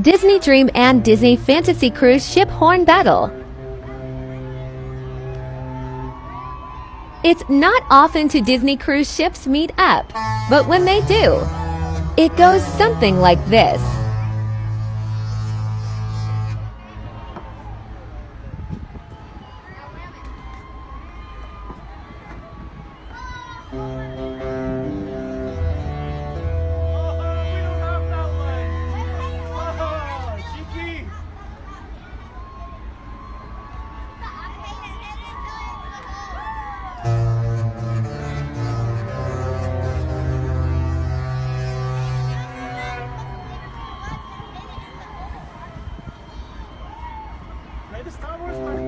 Disney Dream and Disney Fantasy Cruise Ship Horn Battle. It's not often two Disney cruise ships meet up, but when they do, it goes something like this. Play the Star Wars